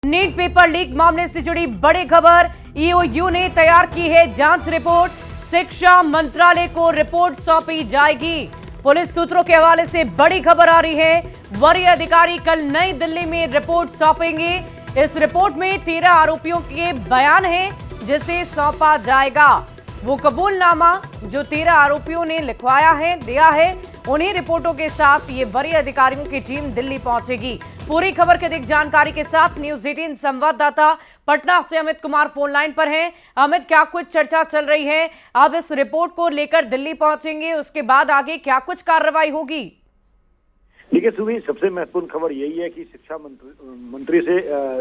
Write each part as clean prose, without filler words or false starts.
NEET paper leak मामले से जुड़ी बड़ी खबर। ईओयू ने तैयार की है जांच रिपोर्ट। शिक्षा मंत्रालय को रिपोर्ट सौंपी जाएगी। पुलिस सूत्रों के हवाले से बड़ी खबर आ रही है। वरीय अधिकारी कल नई दिल्ली में रिपोर्ट सौंपेंगे। इस रिपोर्ट में 13 आरोपियों के बयान हैं जिसे सौंपा जाएगा। वो कबूलनामा जो 13 आरोपियों ने लिखवाया है, दिया है, उन्हीं रिपोर्टों के साथ ये वरीय अधिकारियों की टीम दिल्ली पहुंचेगी। पूरी खबर की अधिक जानकारी के साथ न्यूज 18 संवाददाता पटना से अमित कुमार फोन लाइन पर हैं। अमित, क्या कुछ चर्चा चल रही है? अब इस रिपोर्ट को लेकर दिल्ली पहुंचेंगे, उसके बाद आगे क्या कुछ कार्रवाई होगी? देखिए सुबह सबसे महत्वपूर्ण खबर यही है कि शिक्षा मंत्री से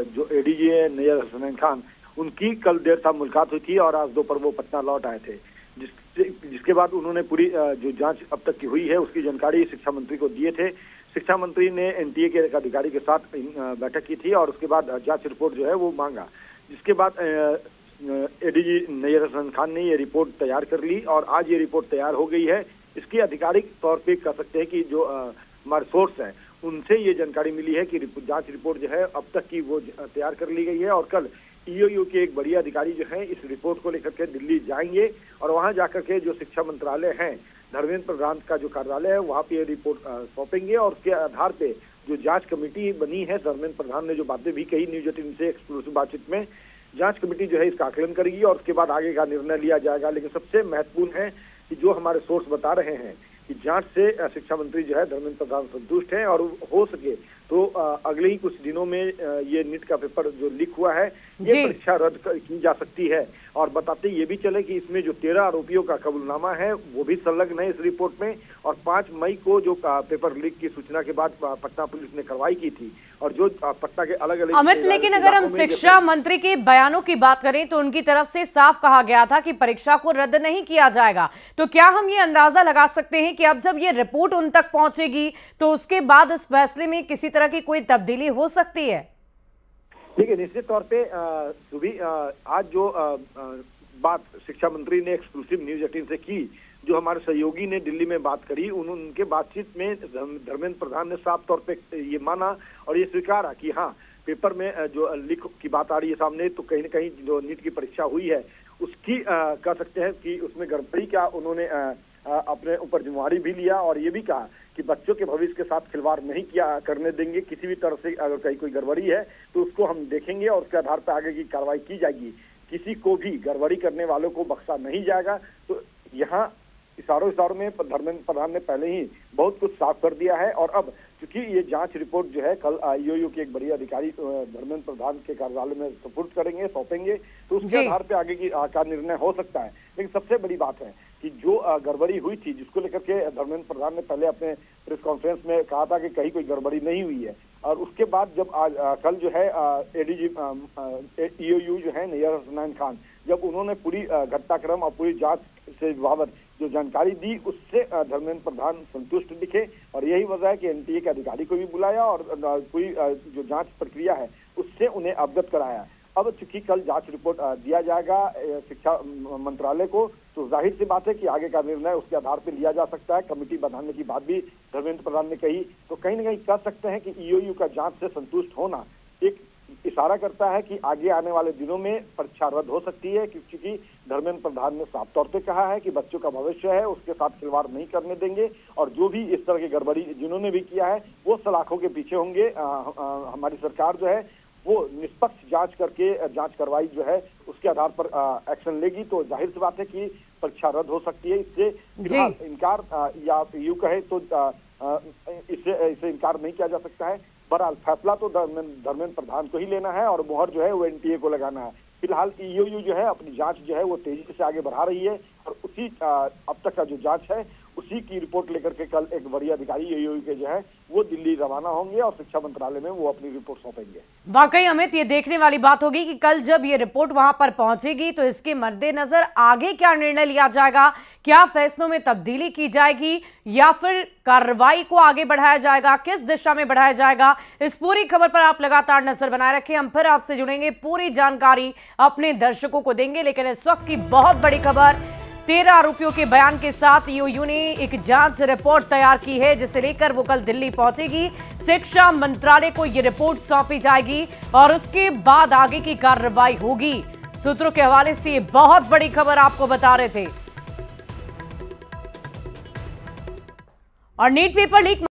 जो एडीजी है नैयर हसनैन खान, उनकी कल देर शाम मुलाकात हुई थी और आज दोपहर वो पटना लौट आए थे, जिसके बाद उन्होंने पूरी जो जांच अब तक की हुई है उसकी जानकारी शिक्षा मंत्री को दिए थे। शिक्षा मंत्री ने एनटीए के एक अधिकारी के साथ बैठक की थी और उसके बाद जांच रिपोर्ट जो है वो मांगा, जिसके बाद एडीजी नैयर हसनैन खान ने ये रिपोर्ट तैयार कर ली और आज ये रिपोर्ट तैयार हो गई है। इसकी आधिकारिक तौर पे कह सकते हैं कि जो हमारे सोर्स हैं उनसे ये जानकारी मिली है कि जांच रिपोर्ट जो है अब तक की वो तैयार कर ली गई है और कल ईओयू के एक बड़ी अधिकारी जो है इस रिपोर्ट को लेकर के दिल्ली जाएंगे और वहां जाकर के जो शिक्षा मंत्रालय है, धर्मेंद्र प्रधान का जो कार्यालय है, वहां पे ये रिपोर्ट सौंपेंगे और उसके आधार पे जो जांच कमेटी बनी है, धर्मेंद्र प्रधान ने जो बातें भी कही न्यूज 18 से एक्सक्लूसिव बातचीत में, जांच कमेटी जो है इसका आकलन करेगी और उसके बाद आगे का निर्णय लिया जाएगा। लेकिन सबसे महत्वपूर्ण है कि जो हमारे सोर्स बता रहे हैं कि जांच से शिक्षा मंत्री जो है धर्मेंद्र प्रधान संतुष्ट हैं और हो सके तो अगले ही कुछ दिनों में ये नीट का पेपर जो लीक हुआ है ये परीक्षा रद्द की जा सकती है। और बताते ये भी चले कि इसमें जो 13 आरोपियों का कबूलनामा है वो भी संलग्न है इस रिपोर्ट में और 5 मई को जो पेपर लीक की सूचना के बाद पटना पुलिस ने कार्रवाई की थी और जो पटना के अलग अलग अमित, लेकिन अगर हम शिक्षा मंत्री के बयानों की बात करें तो उनकी तरफ से साफ कहा गया था कि परीक्षा को रद्द नहीं किया जाएगा, तो क्या हम ये अंदाजा लगा सकते हैं कि अब जब ये रिपोर्ट उन तक पहुंचेगी तो उसके बाद इस फैसले में किसी तरह की कोई तब्दीली हो सकती है? देखिए निश्चित तौर पे सुबह आज जो बात शिक्षा मंत्री ने एक्सक्लूसिव न्यूज 18 से की, जो हमारे सहयोगी ने दिल्ली में बात करी, उनके बातचीत में धर्मेंद्र प्रधान ने साफ तौर पे ये माना और ये स्वीकारा कि हाँ पेपर में जो लीक की बात आ रही है सामने, तो कहीं न कहीं जो नीट की परीक्षा हुई है उसकी कह सकते हैं कि उसमें गड़बड़ी का उन्होंने अपने ऊपर जिम्मेवारी भी लिया और ये भी कहा कि बच्चों के भविष्य के साथ खिलवाड़ नहीं किया करने देंगे। किसी भी तरह से अगर कहीं कोई गड़बड़ी है तो उसको हम देखेंगे और उसके आधार पर आगे की कार्रवाई की जाएगी। किसी को भी गड़बड़ी करने वालों को बख्शा नहीं जाएगा। तो यहाँ इशारों में धर्मेंद्र प्रधान ने पहले ही बहुत कुछ साफ कर दिया है और अब क्योंकि ये जांच रिपोर्ट जो है कल ईओयू के एक बड़ी अधिकारी धर्मेंद्र प्रधान के कार्यालय में सुपुर्द करेंगे, सौंपेंगे, तो उसके आधार पे आगे की का निर्णय हो सकता है। लेकिन सबसे बड़ी बात है कि जो गड़बड़ी हुई थी जिसको लेकर के धर्मेंद्र प्रधान ने पहले अपने प्रेस कॉन्फ्रेंस में कहा था कि कहीं कोई गड़बड़ी नहीं हुई है और उसके बाद जब आज कल जो है एडीजी ईओयू जो है नैयर हसनैन खान, जब उन्होंने पूरी घटनाक्रम और पूरी जांच से बाबत जो जानकारी दी उससे धर्मेंद्र प्रधान संतुष्ट दिखे और यही वजह है कि एनटीए के अधिकारी को भी बुलाया और पूरी जो जांच प्रक्रिया है उससे उन्हें अवगत कराया। अब चूंकि कल जांच रिपोर्ट दिया जाएगा शिक्षा मंत्रालय को, तो जाहिर सी बात है कि आगे का निर्णय उसके आधार पर लिया जा सकता है। कमेटी बनाने की बात भी धर्मेंद्र प्रधान ने कही, तो कहीं न कहीं कह सकते हैं कि ईओयू का जांच से संतुष्ट होना एक इशारा करता है कि आगे आने वाले दिनों में परीक्षा रद्द हो सकती है, क्योंकि धर्मेंद्र प्रधान ने साफ तौर पे कहा है कि बच्चों का भविष्य है उसके साथ खिलवाड़ नहीं करने देंगे और जो भी इस तरह की गड़बड़ी जिन्होंने भी किया है वो सलाखों के पीछे होंगे। हमारी सरकार जो है वो निष्पक्ष जांच करके जांच कार्रवाई जो है उसके आधार पर एक्शन लेगी। तो जाहिर सी बात है कि परीक्षा रद्द हो सकती है। इससे फिलहाल इनकार या यूं कहे तो इससे इनकार नहीं किया जा सकता है। बहरहाल फैसला तो धर्मेंद्र प्रधान को ही लेना है और मोहर जो है वो एनटीए को लगाना है। फिलहाल ईओयू जो है अपनी जांच जो है वो तेजी से आगे बढ़ा रही है और उसी अब तक का जो जांच है उसी की रिपोर्ट लेकर के कल एक वरीय अधिकारी ईओयू के जो है वो दिल्ली रवाना होंगे और शिक्षा मंत्रालय में वो अपनी रिपोर्ट सौंपेंगे। वाकई अमित, ये देखने वाली बात होगी कि कल जब ये रिपोर्ट वहां पर पहुंचेगी तो इसके मद्देनजर आगे क्या निर्णय लिया जाएगा, क्या फैसलों में तब्दीली की जाएगी या फिर कार्रवाई को आगे बढ़ाया जाएगा, किस दिशा में बढ़ाया जाएगा। इस पूरी खबर पर आप लगातार नजर बनाए रखें, हम फिर आपसे जुड़ेंगे, पूरी जानकारी अपने दर्शकों को देंगे। लेकिन इस वक्त की बहुत बड़ी खबर, 13 आरोपियों के बयान के साथ ईओयू ने एक जांच रिपोर्ट तैयार की है, जिसे लेकर वो कल दिल्ली पहुंचेगी। शिक्षा मंत्रालय को ये रिपोर्ट सौंपी जाएगी और उसके बाद आगे की कार्रवाई होगी। सूत्रों के हवाले से बहुत बड़ी खबर आपको बता रहे थे। और नीट पेपर लीक